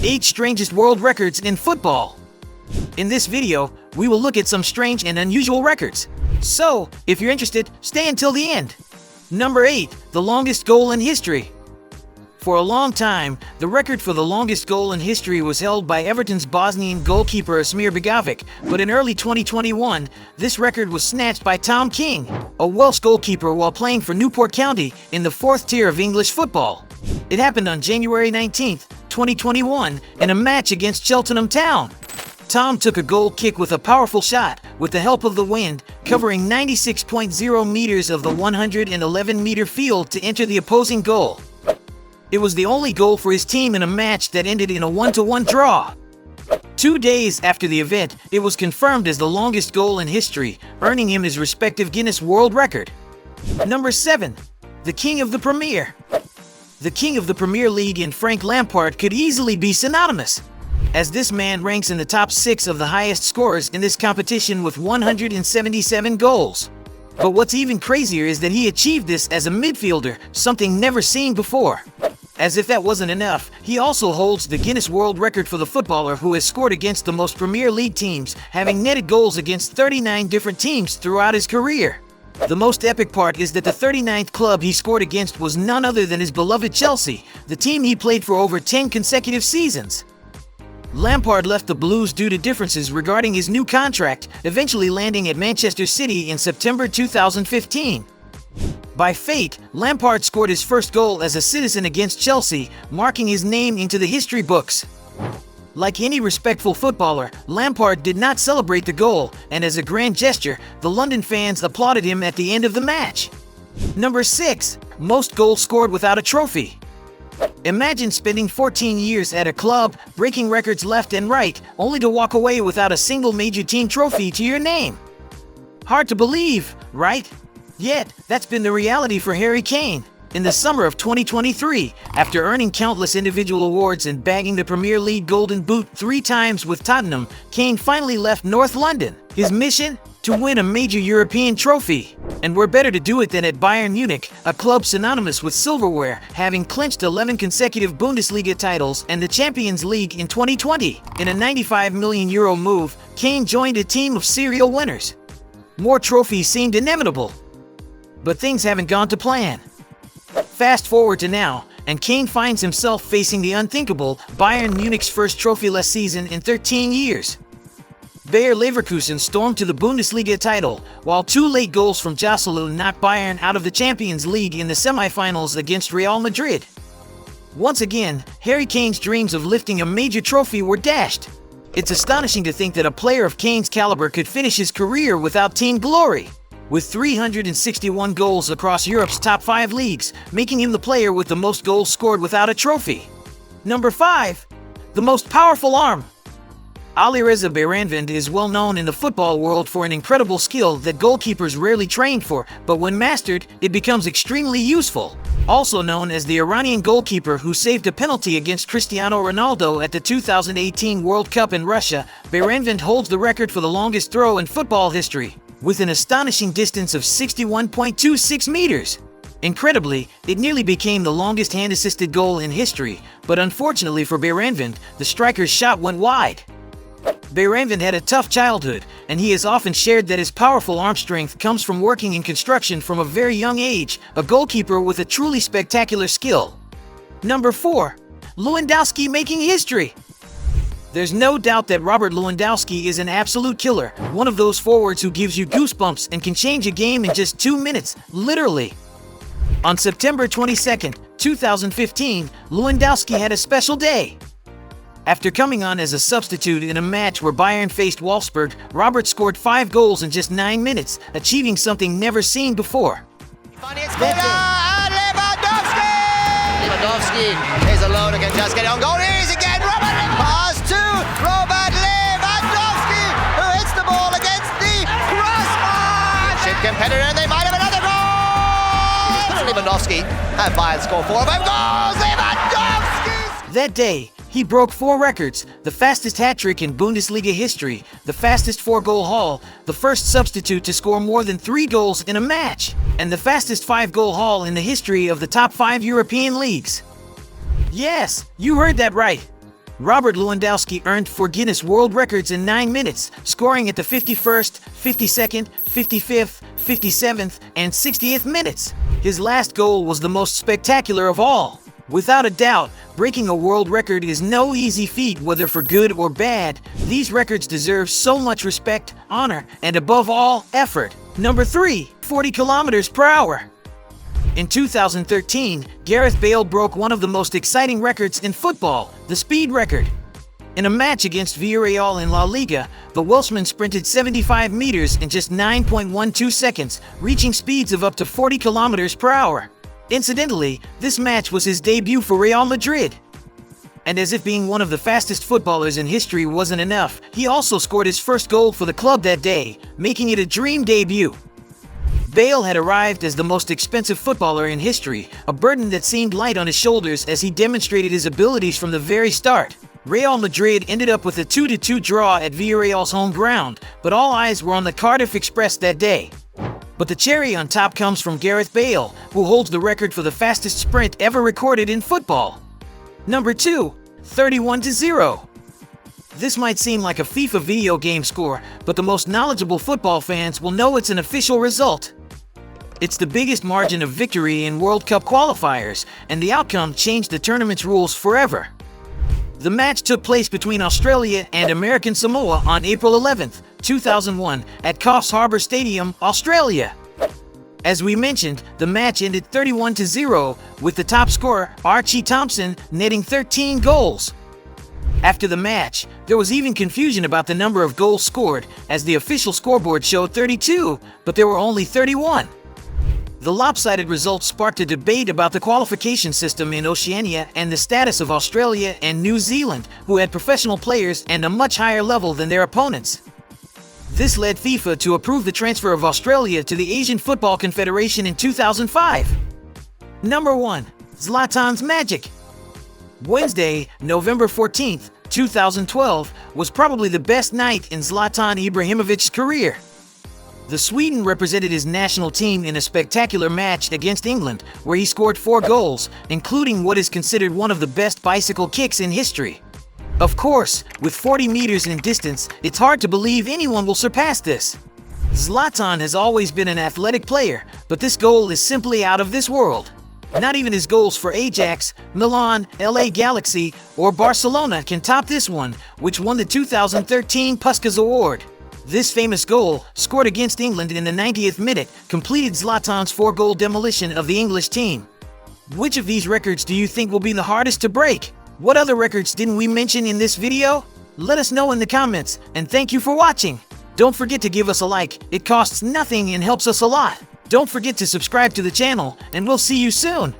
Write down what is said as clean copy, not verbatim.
8 strangest world records in football. In this video, we will look at some strange and unusual records. So, if you're interested, stay until the end. Number 8, the longest goal in history. For a long time, the record for the longest goal in history was held by Everton's Bosnian goalkeeper Asmir Begovic, but in early 2021, this record was snatched by Tom King, a Welsh goalkeeper while playing for Newport County in the 4th tier of English football. It happened on January 19, 2021, in a match against Cheltenham Town. Tom took a goal kick with a powerful shot, with the help of the wind, covering 96.0 meters of the 111-meter field to enter the opposing goal. It was the only goal for his team in a match that ended in a 1-1 draw. 2 days after the event, it was confirmed as the longest goal in history, earning him his respective Guinness World Record. Number 7, the King of the Premier. The King of the Premier League and Frank Lampard could easily be synonymous, as this man ranks in the top 6 of the highest scorers in this competition with 177 goals. But what's even crazier is that he achieved this as a midfielder, something never seen before. As if that wasn't enough, he also holds the Guinness World Record for the footballer who has scored against the most Premier League teams, having netted goals against 39 different teams throughout his career. The most epic part is that the 39th club he scored against was none other than his beloved Chelsea, the team he played for over 10 consecutive seasons. Lampard left the Blues due to differences regarding his new contract, eventually landing at Manchester City in September 2015. By fate, Lampard scored his first goal as a citizen against Chelsea, marking his name into the history books. Like any respectful footballer, Lampard did not celebrate the goal, and as a grand gesture, the London fans applauded him at the end of the match. Number 6, most goals scored without a trophy. Imagine spending 14 years at a club, breaking records left and right, only to walk away without a single major team trophy to your name. Hard to believe, right? Yet, that's been the reality for Harry Kane. In the summer of 2023, after earning countless individual awards and bagging the Premier League Golden Boot 3 times with Tottenham, Kane finally left North London. His mission? To win a major European trophy. And where better to do it than at Bayern Munich, a club synonymous with silverware, having clinched 11 consecutive Bundesliga titles and the Champions League in 2020. In a €95 million move, Kane joined a team of serial winners. More trophies seemed inevitable. But things haven't gone to plan. Fast forward to now, and Kane finds himself facing the unthinkable, Bayern Munich's first trophyless season in 13 years. Bayer Leverkusen stormed to the Bundesliga title, while 2 late goals from Joselu knocked Bayern out of the Champions League in the semifinals against Real Madrid. Once again, Harry Kane's dreams of lifting a major trophy were dashed. It's astonishing to think that a player of Kane's caliber could finish his career without team glory, with 361 goals across Europe's top 5 leagues, making him the player with the most goals scored without a trophy. Number 5, the most powerful arm. Alireza Bayranvand is well known in the football world for an incredible skill that goalkeepers rarely train for, but when mastered, it becomes extremely useful. Also known as the Iranian goalkeeper who saved a penalty against Cristiano Ronaldo at the 2018 World Cup in Russia, Bayranvand holds the record for the longest throw in football history, with an astonishing distance of 61.26 meters. Incredibly, it nearly became the longest hand-assisted goal in history, but unfortunately for Bayranvand, the striker's shot went wide. Bayranvand had a tough childhood, and he has often shared that his powerful arm strength comes from working in construction from a very young age, a goalkeeper with a truly spectacular skill. Number 4, Lewandowski making history. There's no doubt that Robert Lewandowski is an absolute killer, one of those forwards who gives you goosebumps and can change a game in just 2 minutes, literally. On September 22, 2015, Lewandowski had a special day. After coming on as a substitute in a match where Bayern faced Wolfsburg, Robert scored 5 goals in just 9 minutes, achieving something never seen before. Lewandowski is alone again, just getting on goal. Here he is again, Robert! Pass to Robert Lewandowski, who hits the ball against the crossbar! Chip competitor, and they might have another goal! Lewandowski, and Bayern score 4 of 5 goals! Lewandowski! That day, he broke 4 records: the fastest hat-trick in Bundesliga history, the fastest 4-goal haul, the first substitute to score more than 3 goals in a match, and the fastest 5-goal haul in the history of the top 5 European leagues. Yes, you heard that right. Robert Lewandowski earned for Guinness World Records in 9 minutes, scoring at the 51st, 52nd, 55th, 57th, and 60th minutes. His last goal was the most spectacular of all. Without a doubt, breaking a world record is no easy feat, whether for good or bad. These records deserve so much respect, honor, and above all, effort. Number 3, 40 kilometers per hour. In 2013, Gareth Bale broke one of the most exciting records in football, the speed record. In a match against Villarreal in La Liga, the Welshman sprinted 75 meters in just 9.12 seconds, reaching speeds of up to 40 kilometers per hour. Incidentally, this match was his debut for Real Madrid. And as if being one of the fastest footballers in history wasn't enough, he also scored his first goal for the club that day, making it a dream debut. Bale had arrived as the most expensive footballer in history, a burden that seemed light on his shoulders as he demonstrated his abilities from the very start. Real Madrid ended up with a 2-2 draw at Villarreal's home ground, but all eyes were on the Cardiff Express that day. But the cherry on top comes from Gareth Bale, who holds the record for the fastest sprint ever recorded in football. Number 2, 31-0. This might seem like a FIFA video game score, but the most knowledgeable football fans will know it's an official result. It's the biggest margin of victory in World Cup qualifiers, and the outcome changed the tournament's rules forever. The match took place between Australia and American Samoa on April 11, 2001, at Coffs Harbour Stadium, Australia. As we mentioned, the match ended 31-0, with the top scorer, Archie Thompson, netting 13 goals. After the match, there was even confusion about the number of goals scored, as the official scoreboard showed 32, but there were only 31. The lopsided results sparked a debate about the qualification system in Oceania and the status of Australia and New Zealand, who had professional players and a much higher level than their opponents. This led FIFA to approve the transfer of Australia to the Asian Football Confederation in 2005. Number 1. Zlatan's Magic. Wednesday, November 14th, 2012, was probably the best night in Zlatan Ibrahimovic's career. The Sweden represented his national team in a spectacular match against England, where he scored 4 goals, including what is considered one of the best bicycle kicks in history. Of course, with 40 meters in distance, it's hard to believe anyone will surpass this. Zlatan has always been an athletic player, but this goal is simply out of this world. Not even his goals for Ajax, Milan, LA Galaxy, or Barcelona can top this one, which won the 2013 Puskás Award. This famous goal, scored against England in the 90th minute, completed Zlatan's 4-goal demolition of the English team. Which of these records do you think will be the hardest to break? What other records didn't we mention in this video? Let us know in the comments, and thank you for watching. Don't forget to give us a like, it costs nothing and helps us a lot. Don't forget to subscribe to the channel, and we'll see you soon.